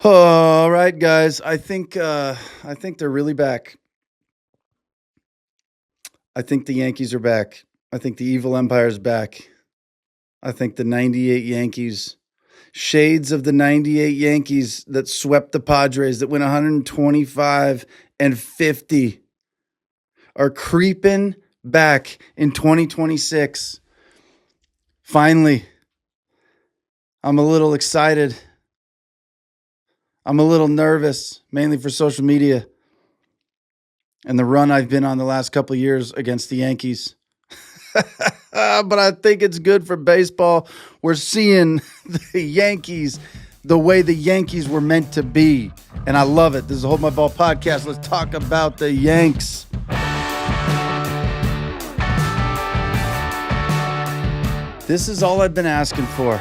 All right, guys. I think they're really back. I think the Yankees are back. I think the evil empire's back. I think the 98 Yankees, shades of the 98 Yankees that swept the Padres that went 125 and 50 are creeping back in 2026. Finally, I'm a little excited. I'm a little nervous, mainly for social media and the run I've been on the last couple of years against the Yankees. But I think it's good for baseball. We're seeing the Yankees the way the Yankees were meant to be. And I love it. This is a Hold My Ball podcast. Let's talk about the Yanks. This is all I've been asking for.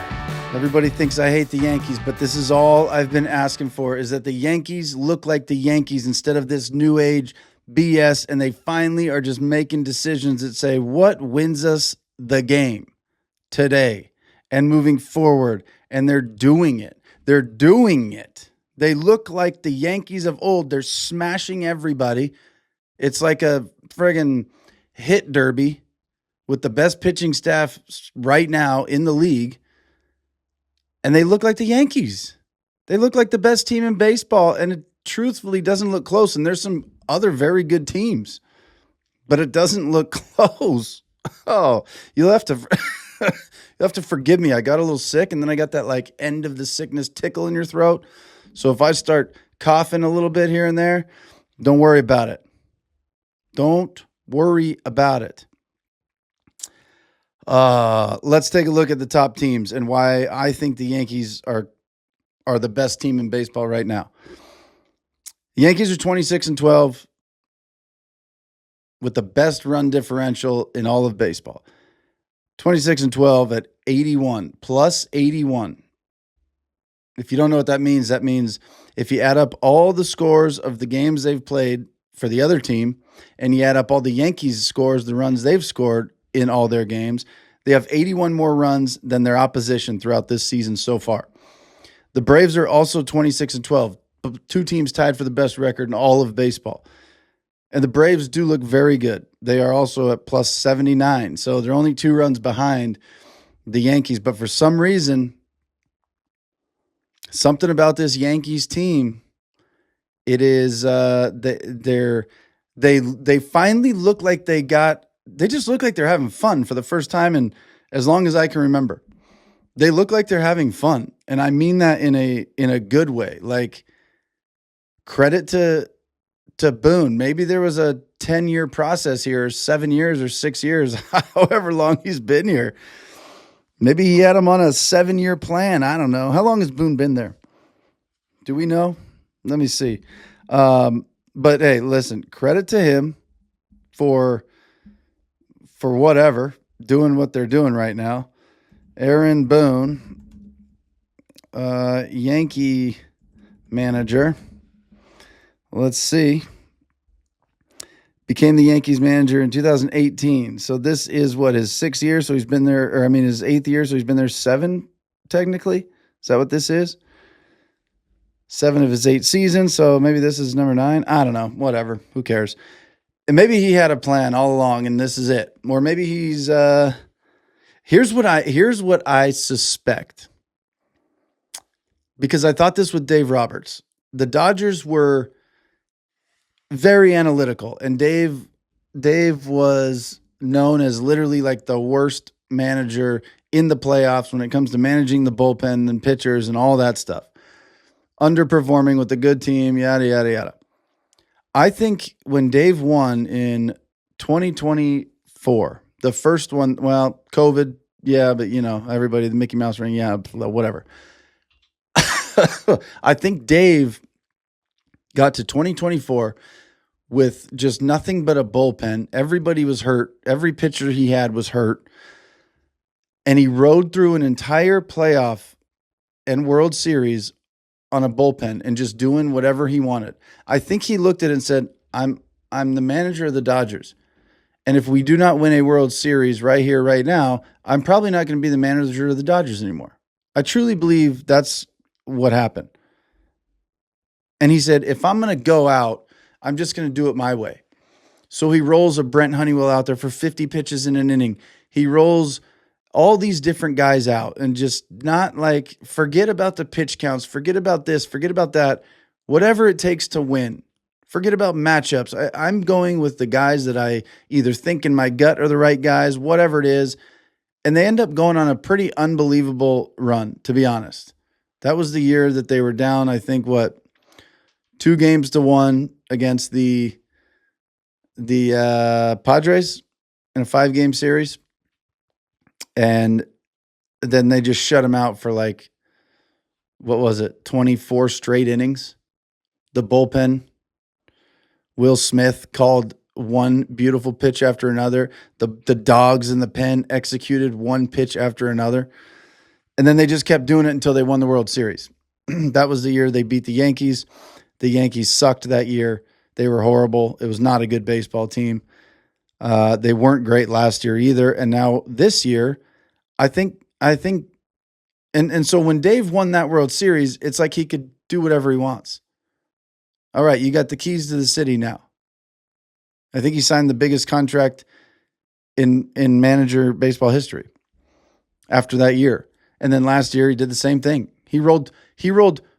Everybody thinks I hate the Yankees, but this is all I've been asking for, is that the Yankees look like the Yankees instead of this new age BS, and they finally are just making decisions that say, what wins us the game today and moving forward? And they're doing it. They're doing it. They look like the Yankees of old. They're smashing everybody. It's like a friggin' hit derby with the best pitching staff right now in the league. And they look like the Yankees. They look like the best team in baseball, and it truthfully doesn't look close. And there's some other very good teams, but it doesn't look close. Oh, you'll have to you'll have to forgive me. I got a little sick, and then I got that like end of the sickness tickle in your throat. So if I start coughing a little bit here and there, don't worry about it. Don't worry about it. Let's take a look at the top teams and why I think the Yankees are the best team in baseball right now. The Yankees are 26-12 with the best run differential in all of baseball. 26-12 at 81, plus 81. If you don't know what that means if you add up all the scores of the games they've played for the other team and you add up all the Yankees scores, the runs they've scored in all their games, they have 81 more runs than their opposition throughout this season so far. The Braves are also 26-12, two teams tied for the best record in all of baseball. And the Braves do look very good. They are also at plus 79, so they're only 2 runs behind the Yankees. But for some reason, something about this Yankees team, it is they finally look like they just look like they're having fun for the first time in as long as I can remember. They look like they're having fun, and I mean that in a good way. Like, credit to Boone. Maybe there was a 10-year process here, or 7 years or 6 years, however long he's been here. Maybe he had him on a 7-year plan. I don't know. How long has Boone been there? Do we know? Let me see. But hey, listen, credit to him for whatever, doing what they're doing right now. Aaron Boone, Yankee manager. Let's see. Became the Yankees manager in 2018. So this is his 6th year. So he's been there, his 8th year. So he's been there 7, technically. Is that what this is? 7 of his 8 seasons. So maybe this is number 9. I don't know. Whatever. Who cares? And maybe he had a plan all along, and this is it. Or maybe he's here's what I suspect. Because I thought this with Dave Roberts. The Dodgers were very analytical, and Dave was known as literally like the worst manager in the playoffs when it comes to managing the bullpen and pitchers and all that stuff. Underperforming with a good team, yada, yada, yada. I think when Dave won in 2024, the first one, well, COVID, yeah, but everybody, the Mickey Mouse ring, yeah, whatever. I think Dave got to 2024 with just nothing but a bullpen. Everybody was hurt. Every pitcher he had was hurt. And he rode through an entire playoff and World Series on a bullpen and just doing whatever he wanted. I think he looked at it and said, I'm the manager of the Dodgers. And if we do not win a World Series right here, right now, I'm probably not going to be the manager of the Dodgers anymore. I truly believe that's what happened. And he said, if I'm going to go out, I'm just going to do it my way. So he rolls a Brent Honeywell out there for 50 pitches in an inning. He rolls all these different guys out and just not like, forget about the pitch counts, forget about this, forget about that, whatever it takes to win. Forget about matchups. I'm going with the guys that I either think in my gut are the right guys, whatever it is. And they end up going on a pretty unbelievable run, to be honest. That was the year that they were down, I think, 2-1 against the Padres in a 5-game series. And then they just shut them out for 24 straight innings. The bullpen, Will Smith called one beautiful pitch after another. The dogs in the pen executed one pitch after another. And then they just kept doing it until they won the World Series. That was the year they beat the Yankees. The Yankees sucked that year. They were horrible. It was not a good baseball team. They weren't great last year either. And now this year, I think, and so when Dave won that World Series, it's like he could do whatever he wants. All right, you got the keys to the city now. I think he signed the biggest contract in manager baseball history after that year. And then last year he did the same thing. He rolled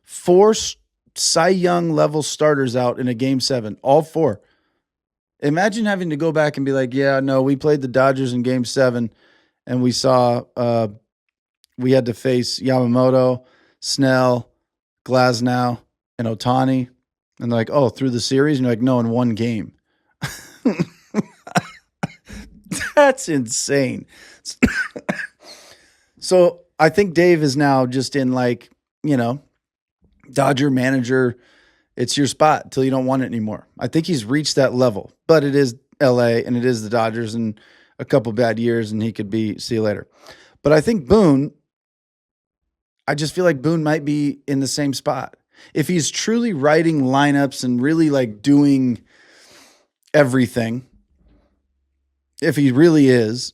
4 Cy Young level starters out in a Game 7, all 4. Imagine having to go back and be like, yeah, no, we played the Dodgers in Game 7 and we saw we had to face Yamamoto, Snell, Glasnow, and Ohtani. And they're like, oh, through the series? And you're like, no, in one game. That's insane. So I think Dave is now just in Dodger manager. It's your spot till you don't want it anymore. I think he's reached that level, but it is LA and it is the Dodgers and a couple bad years and he could be, see you later. But I think Boone, I just feel like Boone might be in the same spot. If he's truly writing lineups and really doing everything, if he really is,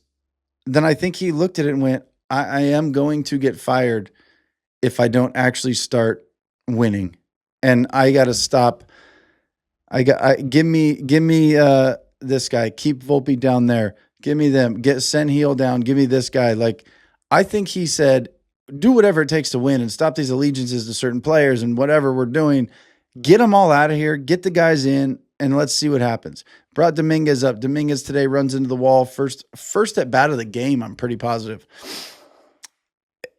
then I think he looked at it and went, I am going to get fired if I don't actually start winning. And I got to stop. Give me this guy. Keep Volpe down there. Give me them. Send Heel down. Give me this guy. I think he said, do whatever it takes to win and stop these allegiances to certain players and whatever we're doing. Get them all out of here. Get the guys in, and let's see what happens. Brought Dominguez up. Dominguez today runs into the wall. First at bat of the game, I'm pretty positive.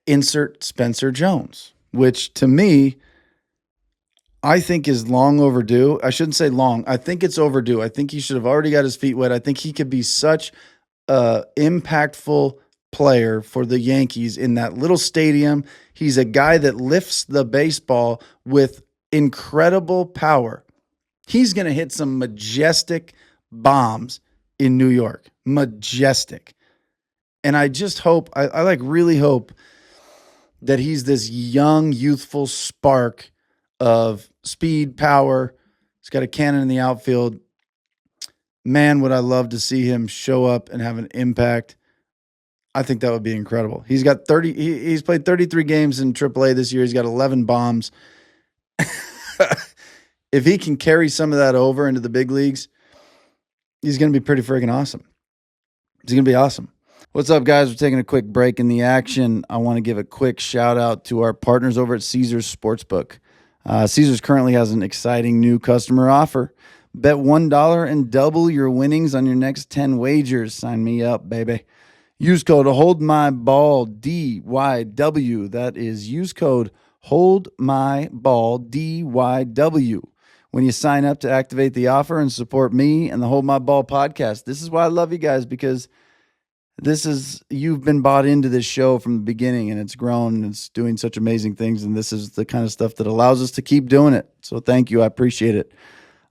Insert Spencer Jones, which to me, I think is long overdue. I shouldn't say long. I think it's overdue. I think he should have already got his feet wet. I think he could be such an impactful player for the Yankees in that little stadium. He's a guy that lifts the baseball with incredible power. He's going to hit some majestic bombs in New York. Majestic. And I just hope, I really hope that he's this young, youthful spark of speed, power. He's got a cannon in the outfield. Man, would I love to see him show up and have an impact. I think that would be incredible. He's got 30. He's played 33 games in AAA this year. He's got 11 bombs. If he can carry some of that over into the big leagues, he's going to be pretty freaking awesome. He's going to be awesome. What's up, guys? We're taking a quick break in the action. I want to give a quick shout out to our partners over at Caesars Sportsbook. Caesars currently has an exciting new customer offer. Bet $1 and double your winnings on your next 10 wagers. Sign me up, baby. Use code HoldMyBall, DYW. That is, use code HoldMyBall, DYW. When you sign up to activate the offer and support me and the Hold My Ball podcast. This is why I love you guys, because you've been bought into this show from the beginning, and it's grown and it's doing such amazing things. And this is the kind of stuff that allows us to keep doing it. So thank you. I appreciate it.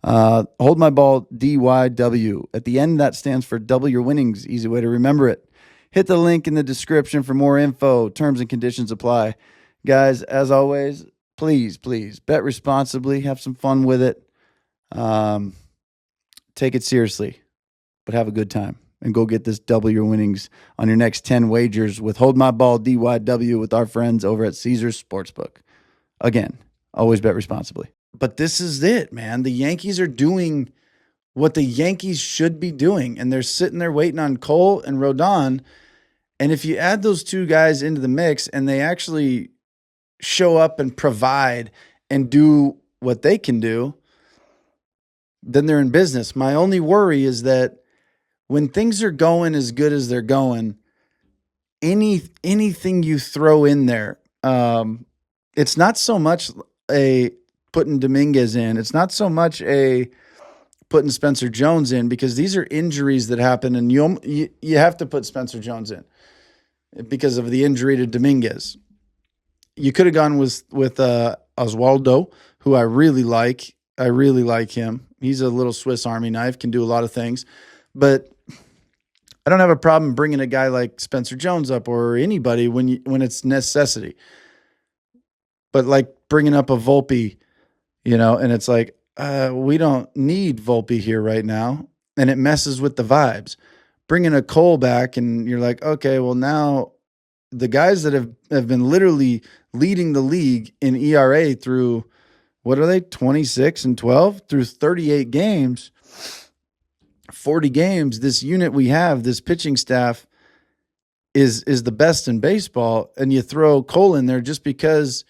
Hold My Ball, DYW. At the end, that stands for double your winnings. Easy way to remember it. Hit the link in the description for more info. Terms and conditions apply. Guys, as always, please bet responsibly. Have some fun with it. Take it seriously, but have a good time. And go get this double your winnings on your next 10 wagers with Hold My Ball, DYW, with our friends over at Caesars Sportsbook. Again, Always bet responsibly. But this is it, man. The Yankees are doing what the Yankees should be doing, and they're sitting there waiting on Cole and Rodon. And if you add those two guys into the mix and they actually show up and provide and do what they can do, then they're in business. My only worry is that when things are going as good as they're going, anything you throw in there, it's not so much a putting Dominguez in. It's not so much a putting Spencer Jones in, because these are injuries that happen, and you have to put Spencer Jones in because of the injury to Dominguez. You could have gone with Oswaldo, who I really like. I really like him. He's a little Swiss Army knife, can do a lot of things. But I don't have a problem bringing a guy like Spencer Jones up or anybody when it's necessity. But like bringing up a Volpe, and it's like, we don't need Volpe here right now, and it messes with the vibes. Bringing a Cole back, and you're like, okay, well now the guys that have been literally leading the league in ERA through, what are they, 26 and 12 through 38 games, 40 games. This unit we have, this pitching staff, is the best in baseball, and you throw Cole in there just because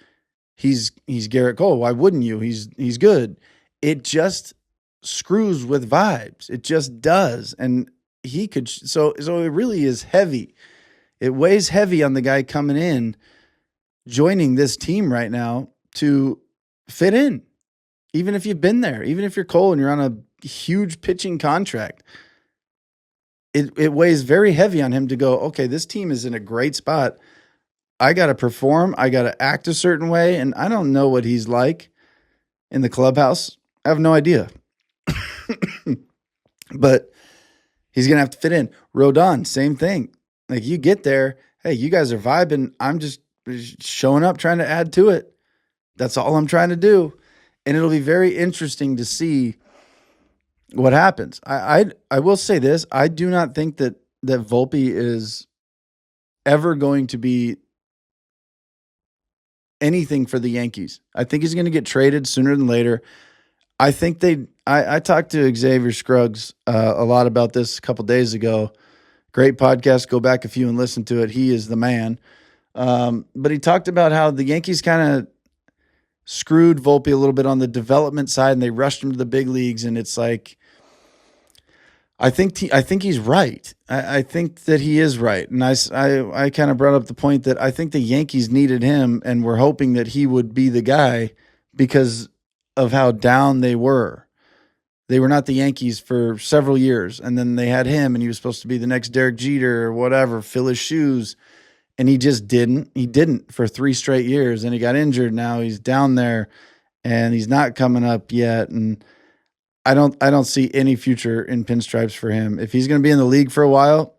he's Garrett Cole. Why wouldn't you? He's good. It just screws with vibes. It just does. And he could, so it really is heavy. It weighs heavy on the guy coming in, joining this team right now to fit in. Even if you've been there, even if you're Cole and you're on a huge pitching contract, it weighs very heavy on him to go, okay, this team is in a great spot. I got to perform. I got to act a certain way. And I don't know what he's like in the clubhouse. I have no idea. But he's going to have to fit in. Rodon, same thing. Like, you get there, hey, you guys are vibing. I'm just showing up, trying to add to it. That's all I'm trying to do. And it'll be very interesting to see what happens. I will say this. I do not think that Volpe is ever going to be anything for the Yankees. I think he's going to get traded sooner than later. I think I talked to Xavier Scruggs a lot about this a couple days ago. Great podcast. Go back a few and listen to it. He is the man. But he talked about how the Yankees kind of screwed Volpe a little bit on the development side, and they rushed him to the big leagues. And it's like, I think he's right. I think that he is right. And I kind of brought up the point that I think the Yankees needed him and were hoping that he would be the guy because of how down they were. They were not the Yankees for several years. And then they had him, and he was supposed to be the next Derek Jeter or whatever, fill his shoes. And he just didn't. He didn't for 3 straight years. And he got injured. Now he's down there, and he's not coming up yet. And I don't see any future in pinstripes for him. If he's going to be in the league for a while,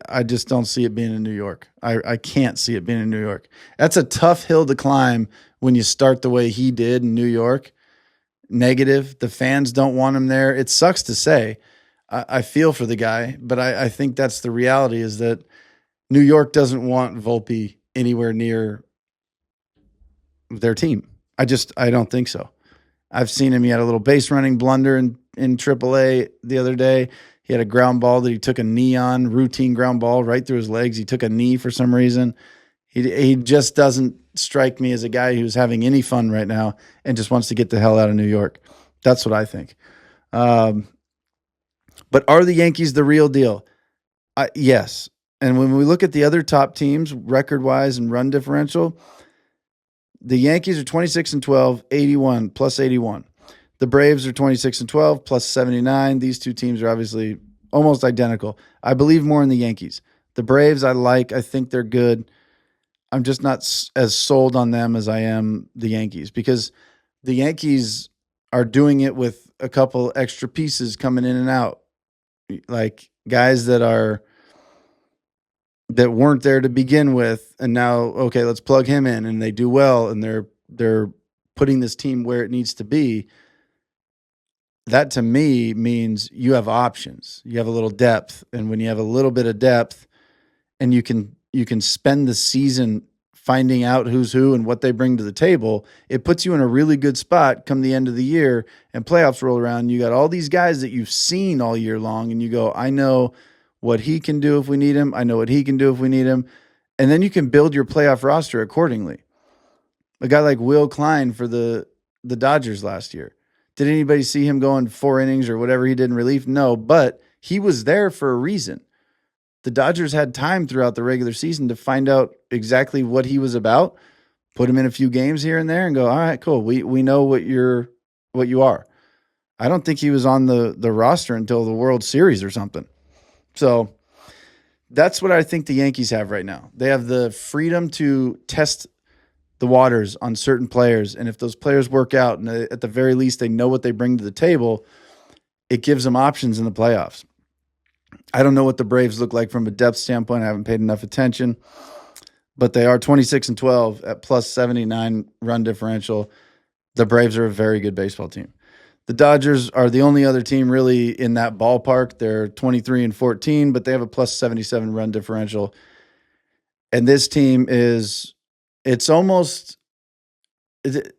I just don't see it being in New York. I can't see it being in New York. That's a tough hill to climb when you start the way he did in New York. Negative. The fans don't want him there. It sucks to say. I feel for the guy, but I think that's the reality, is that New York doesn't want Volpe anywhere near their team. I don't think so. I've seen him. He had a little base running blunder in AAA the other day. He had a ground ball that he took a knee on, routine ground ball right through his legs. He took a knee for some reason. He just doesn't strike me as a guy who's having any fun right now and just wants to get the hell out of New York. That's what I think. But are the Yankees the real deal? Yes. And when we look at the other top teams, record-wise and run differential, the Yankees are 26 and 12, 81, plus 81. The Braves are 26 and 12, plus 79. These two teams are obviously almost identical. I believe more in the Yankees. The Braves I think they're good. I'm just not as sold on them as I am the Yankees, because the Yankees are doing it with a couple extra pieces coming in and out, like guys that weren't there to begin with, and now, okay, let's plug him in, and they do well, and they're putting this team where it needs to be. That to me means you have options. You have a little depth, and when you have a little bit of depth, and you can spend the season finding out who's who and what they bring to the table, it puts you in a really good spot come the end of the year and playoffs roll around. You got all these guys that you've seen all year long, and you go, I know what he can do if we need him. I know what he can do if we need him. And then you can build your playoff roster accordingly. A guy like Will Klein for the Dodgers last year. Did anybody see him going 4 innings or whatever he did in relief? No, but he was there for a reason. The Dodgers had time throughout the regular season to find out exactly what he was about, put him in a few games here and there, and go, all right, cool. We know what you are. I don't think he was on the roster until the World Series or something. So that's what I think the Yankees have right now. They have the freedom to test the waters on certain players, and if those players work out, and at the very least they know what they bring to the table, it gives them options in the playoffs. I don't know what the Braves look like from a depth standpoint. I haven't paid enough attention, but they are 26-12 at plus 79 run differential. The Braves are a very good baseball team. The Dodgers are the only other team really in that ballpark. They're 23-14, but they have a plus 77 run differential. And this team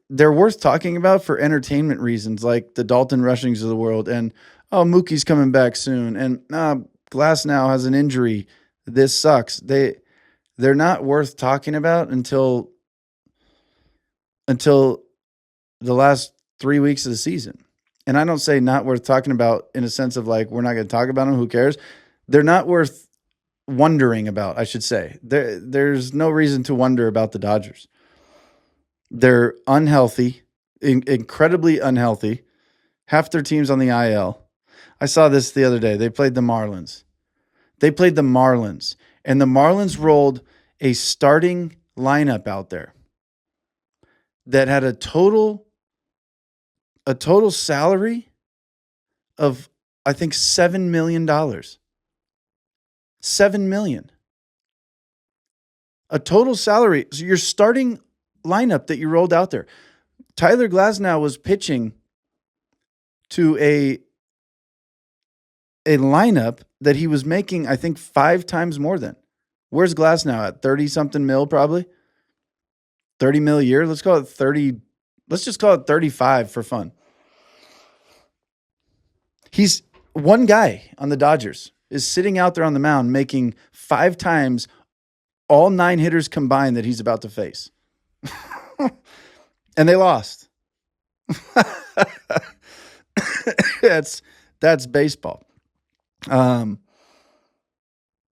they're worth talking about for entertainment reasons, like the Dalton Rushings of the world, and Mookie's coming back soon, and Glass now has an injury. This sucks. They're not worth talking about until the last 3 weeks of the season. And I don't say not worth talking about in a sense of like, we're not going to talk about them. Who cares? They're not worth wondering about, I should say. There's no reason to wonder about the Dodgers. They're unhealthy, incredibly unhealthy. Half their team's on the IL. I saw this the other day. They played the Marlins. And the Marlins rolled a starting lineup out there that had a total salary of, I think, $7 million. $7 million. A total salary. So your starting lineup that you rolled out there. Tyler Glasnow was pitching to a lineup that he was making, I think, 5 times more than. Where's Glasnow at? 30-something mil probably? 30 mil a year? Let's call it 30. Let's just call it 35 for fun. He's one guy on the Dodgers is sitting out there on the mound making 5 times all 9 hitters combined that he's about to face. And they lost. That's baseball.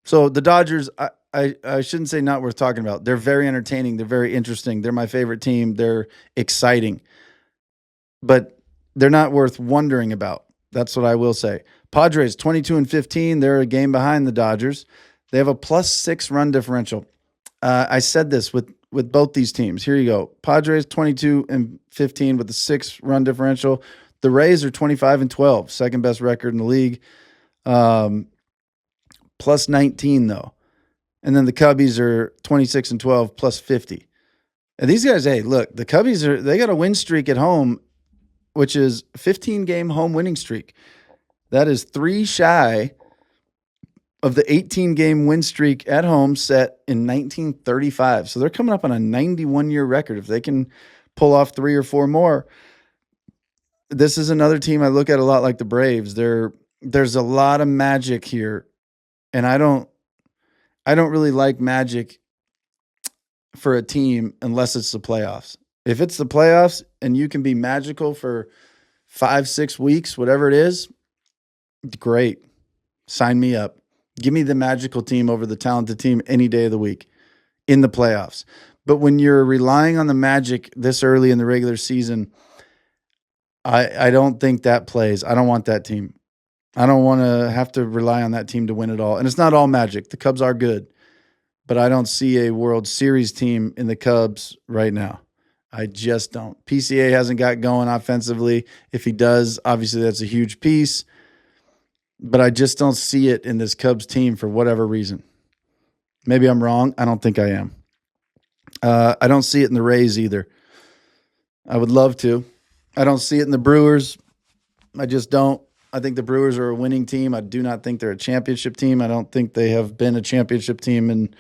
So the Dodgers, I shouldn't say not worth talking about. They're very entertaining. They're very interesting. They're my favorite team. They're exciting. But they're not worth wondering about. That's what I will say. Padres, 22-15. They're a game behind the Dodgers. They have a plus 6 run differential. I said this with both these teams. Here you go. Padres, 22-15 with a 6 run differential. The Rays are 25-12, second best record in the league. Plus 19, though. And then the Cubbies are 26-12, plus 50. And these guys, hey, look, the Cubbies they got a win streak at home, which is 15-game home winning streak. That is 3 shy of the 18-game win streak at home set in 1935. So they're coming up on a 91-year record. If they can pull off 3 or 4 more, this is another team I look at a lot like the Braves. There's a lot of magic here, and I don't really like magic for a team unless it's the playoffs. If it's the playoffs and you can be magical for 5-6 weeks, whatever it is, great. Sign me up. Give me the magical team over the talented team any day of the week in the playoffs. But when you're relying on the magic this early in the regular season, I don't think that plays. I don't want that team. I don't want to have to rely on that team to win it all. And it's not all magic. The Cubs are good. But I don't see a World Series team in the Cubs right now. I just don't. PCA hasn't got going offensively. If he does, obviously that's a huge piece. But I just don't see it in this Cubs team for whatever reason. Maybe I'm wrong. I don't think I am. I don't see it in the Rays either. I would love to. I don't see it in the Brewers. I just don't. I think the Brewers are a winning team. I do not think they're a championship team. I don't think they have been a championship team in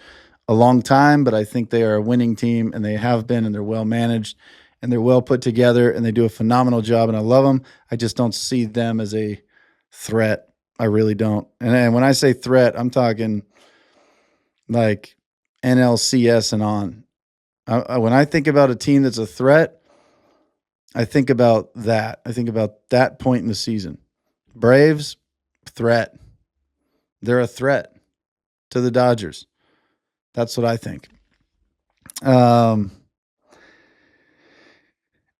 a long time, but I think they are a winning team, and they have been, and they're well managed, and they're well put together, and they do a phenomenal job, and I love them. I just don't see them as a threat. I really don't. And when I say threat, I'm talking like NLCS and on. When I think about a team that's a threat, I think about that. I think about that point in the season. Braves, threat. They're a threat to the Dodgers. That's what I think. And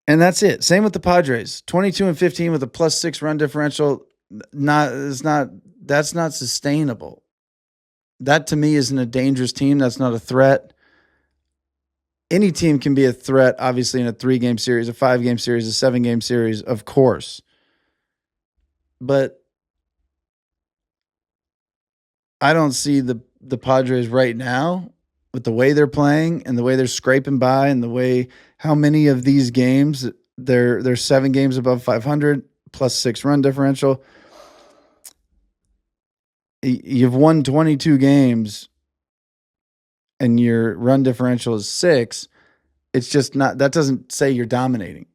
that's it. Same with the Padres. 22-15 with a +6 run differential. That's not sustainable. That to me isn't a dangerous team. That's not a threat. Any team can be a threat, obviously, in a 3-game series, a 5-game series, a 7-game series, of course. But I don't see the Padres right now with the way they're playing and the way they're scraping by and the way how many of these games they're 7 games above 500 +6 run differential. You've won 22 games and your run differential is 6. It's just not, that doesn't say you're dominating.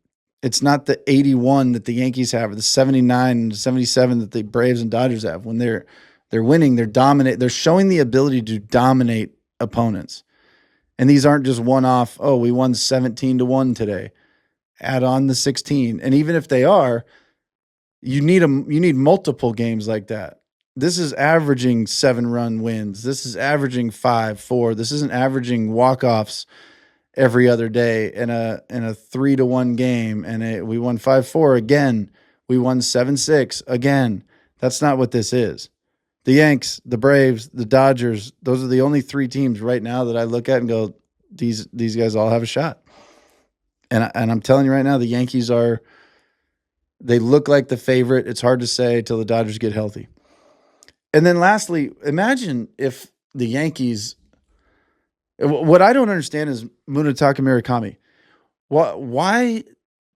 It's not the 81 that the Yankees have or the 79 and 77 that the Braves and Dodgers have. When they're winning, they're showing the ability to dominate opponents. And these aren't just one-off, oh, we won 17-1 today. Add on the 16. And even if they are, you need multiple games like that. This is averaging 7-run wins. This is averaging 5-4. This isn't averaging walk-offs every other day in a 3-1 game. And we won 5-4 again. We won 7-6 again. That's not what this is. The Yanks, the Braves, the Dodgers, those are the only 3 teams right now that I look at and go, these guys all have a shot. And I'm telling you right now, the Yankees they look like the favorite. It's hard to say till the Dodgers get healthy. And then lastly, imagine if the Yankees, what I don't understand is Munetaka Murakami. Why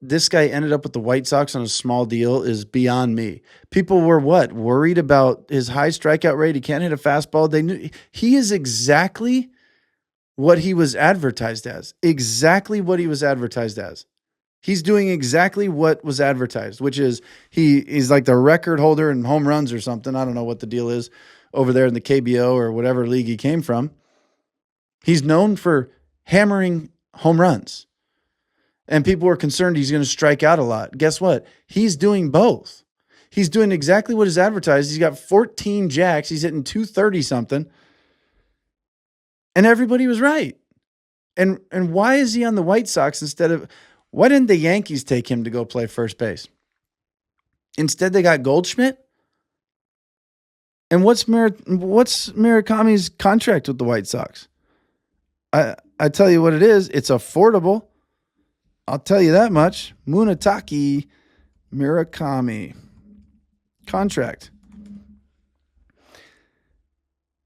this guy ended up with the White Sox on a small deal is beyond me. People were worried about his high strikeout rate. He can't hit a fastball. They knew he is exactly what he was advertised as. Exactly what he was advertised as. He's doing exactly what was advertised, which is he's like the record holder in home runs or something. I don't know what the deal is over there in the KBO or whatever league he came from. He's known for hammering home runs. And people were concerned he's going to strike out a lot. Guess what? He's doing both. He's doing exactly what is advertised. He's got 14 jacks. He's hitting 230-something. And everybody was right. And why is he on the White Sox instead of... Why didn't the Yankees take him to go play first base? Instead, they got Goldschmidt. And what's Murakami's contract with the White Sox? I tell you what it is. It's affordable. I'll tell you that much. Munetaka Murakami contract.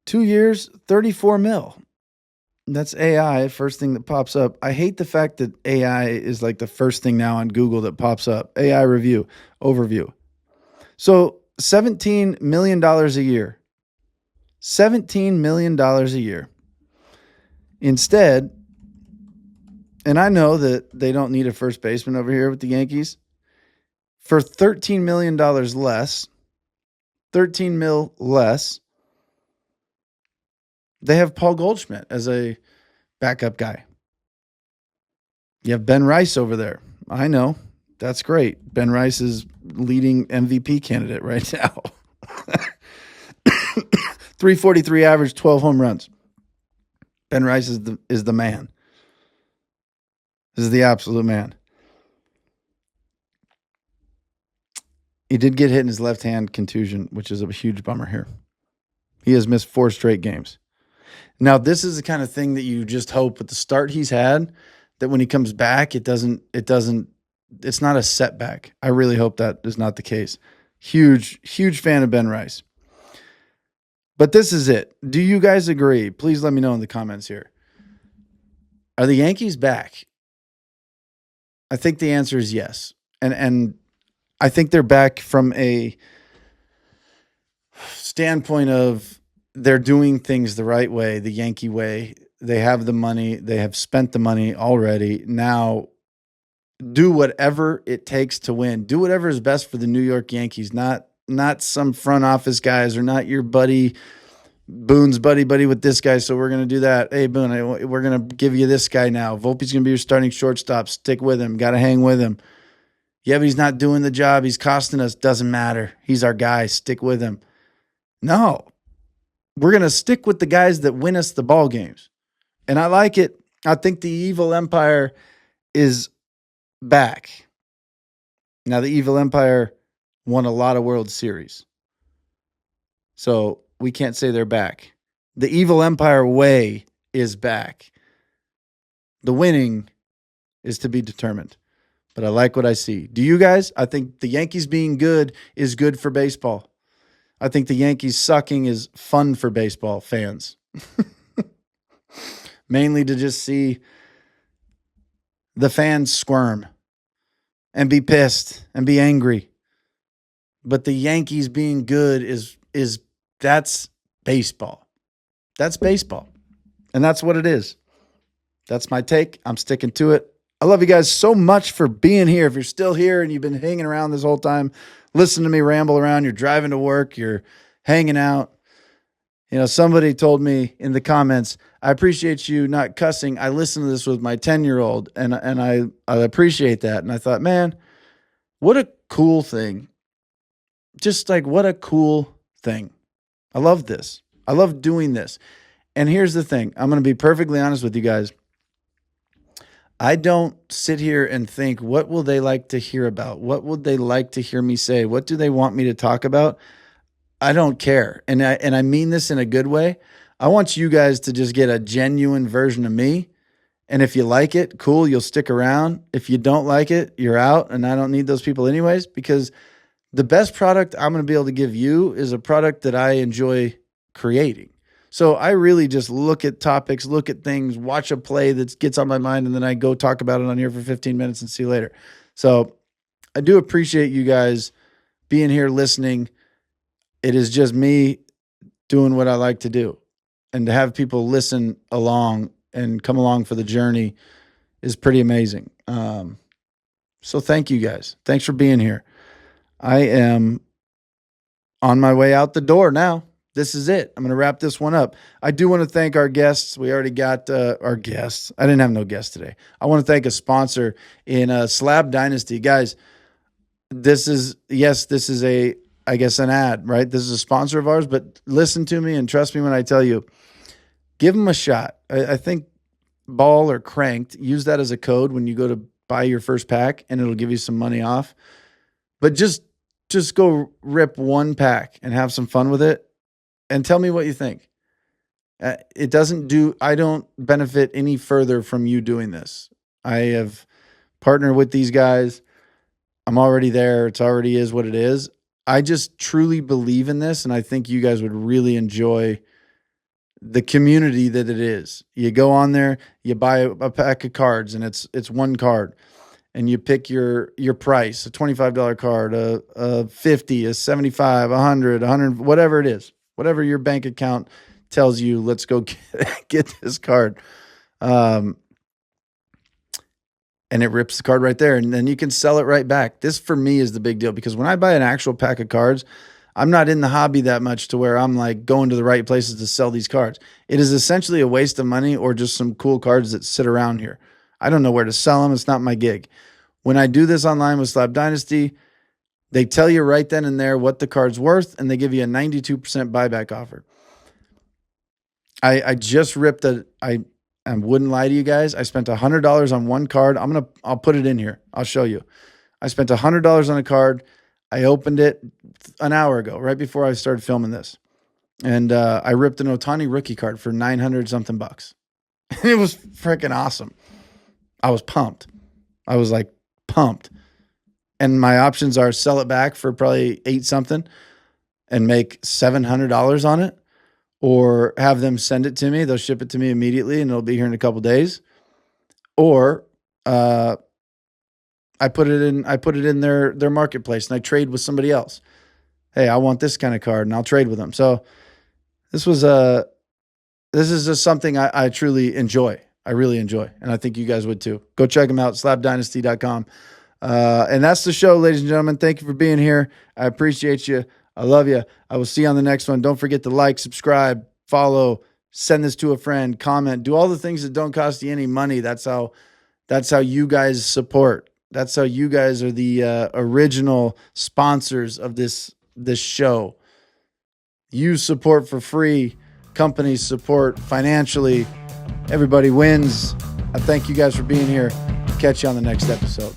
2 years, $34 million. That's AI, first thing that pops up. I hate the fact that AI is like the first thing now on Google that pops up. AI review, overview. So $17 million a year. $17 million a year. Instead, and I know that they don't need a first baseman over here with the Yankees, for $13 million less, $13 million less, they have Paul Goldschmidt as a backup guy. You have Ben Rice over there. I know. That's great. Ben Rice is leading MVP candidate right now. 343 average, 12 home runs. Ben Rice is the man. This is the absolute man. He did get hit in his left hand contusion, which is a huge bummer here. He has missed 4 straight games. Now, this is the kind of thing that you just hope with the start he's had, that when he comes back, it's not a setback. I really hope that is not the case. Huge fan of Ben Rice. But this is it. Do you guys agree? Please let me know in the comments here. Are the Yankees back? I think the answer is yes. And I think they're back from a standpoint of they're doing things the right way, the Yankee way. They have the money. They have spent the money already. Now, do whatever it takes to win. Do whatever is best for the New York Yankees, not some front office guys or not your buddy Boone's buddy with this guy. So we're going to do that. Hey, Boone, we're going to give you this guy now. Volpe's going to be your starting shortstop. Stick with him. Got to hang with him. Yeah, but he's not doing the job. He's costing us. Doesn't matter. He's our guy. Stick with him. No. We're going to stick with the guys that win us the ball games. And I like it. I think the evil empire is back. Now, the evil empire won a lot of World Series. So we can't say they're back. The evil empire way is back. The winning is to be determined. But I like what I see. Do you guys? I think the Yankees being good is good for baseball. I think the Yankees sucking is fun for baseball fans. Mainly to just see the fans squirm and be pissed and be angry. But the Yankees being good is that's baseball. That's baseball. And that's what it is. That's my take. I'm sticking to it. I love you guys so much for being here. If you're still here and you've been hanging around this whole time, listen to me ramble around. You're driving to work. You're hanging out. You know, somebody told me in the comments, I appreciate you not cussing. I listened to this with my 10-year-old, and I appreciate that. And I thought, man, what a cool thing. Just like what a cool thing. I love this. I love doing this. And here's the thing. I'm going to be perfectly honest with you guys. I don't sit here and think, what will they like to hear about? What would they like to hear me say? What do they want me to talk about? I don't care. And I mean this in a good way. I want you guys to just get a genuine version of me. And if you like it, cool, you'll stick around. If you don't like it, you're out. And I don't need those people anyways, because the best product I'm going to be able to give you is a product that I enjoy creating. So I really just look at topics, look at things, watch a play that gets on my mind, and then I go talk about it on here for 15 minutes and see you later. So I do appreciate you guys being here listening. It is just me doing what I like to do. And to have people listen along and come along for the journey is pretty amazing. So thank you guys. Thanks for being here. I am on my way out the door now. This is it. I'm going to wrap this one up. I do want to thank our guests. We already got our guests. I didn't have no guests today. I want to thank a sponsor in Slab Dynasty. Guys, this is I guess an ad, right? This is a sponsor of ours, but listen to me and trust me when I tell you, give them a shot. I think Ball or Cranked, use that as a code when you go to buy your first pack, and it'll give you some money off. But just go rip one pack and have some fun with it. And tell me what you think. I don't benefit any further from you doing this. I have partnered with these guys. I'm already there. It already is what it is. I just truly believe in this, and I think you guys would really enjoy the community that it is. You go on there, you buy a pack of cards, and it's one card. And you pick your price, a $25 card, a $50, a $75, $100, $100, whatever it is. Whatever your bank account tells you, let's go get this card. And it rips the card right there. And then you can sell it right back. This, for me, is the big deal. Because when I buy an actual pack of cards, I'm not in the hobby that much to where I'm like going to the right places to sell these cards. It is essentially a waste of money or just some cool cards that sit around here. I don't know where to sell them. It's not my gig. When I do this online with Slab Dynasty, they tell you right then and there what the card's worth, and they give you a 92% buyback offer. I just ripped I wouldn't lie to you guys. I spent $100 on one card. I'll put it in here. I'll show you. I spent $100 on a card. I opened it an hour ago, right before I started filming this. And I ripped an Ohtani rookie card for 900 something bucks. It was freaking awesome. I was pumped. I was like pumped. And my options are sell it back for probably 8 something and make $700 on it, or have them send it to me. They'll ship it to me immediately and it'll be here in a couple days. Or I put it in their marketplace and I trade with somebody else. Hey, I want this kind of card and I'll trade with them. So this is just something I truly enjoy. I really enjoy, and I think you guys would too. Go check them out, slabdynasty.com. And that's the show, ladies and gentlemen. Thank you for being here. I appreciate you. I love you. I will see you on the next one. Don't forget to like, subscribe, follow, send this to a friend, comment, do all the things that don't cost you any money. That's how you guys support. That's how you guys are the original sponsors of this show. You support for free. Companies support financially. Everybody wins. I thank you guys for being here. Catch you on the next episode.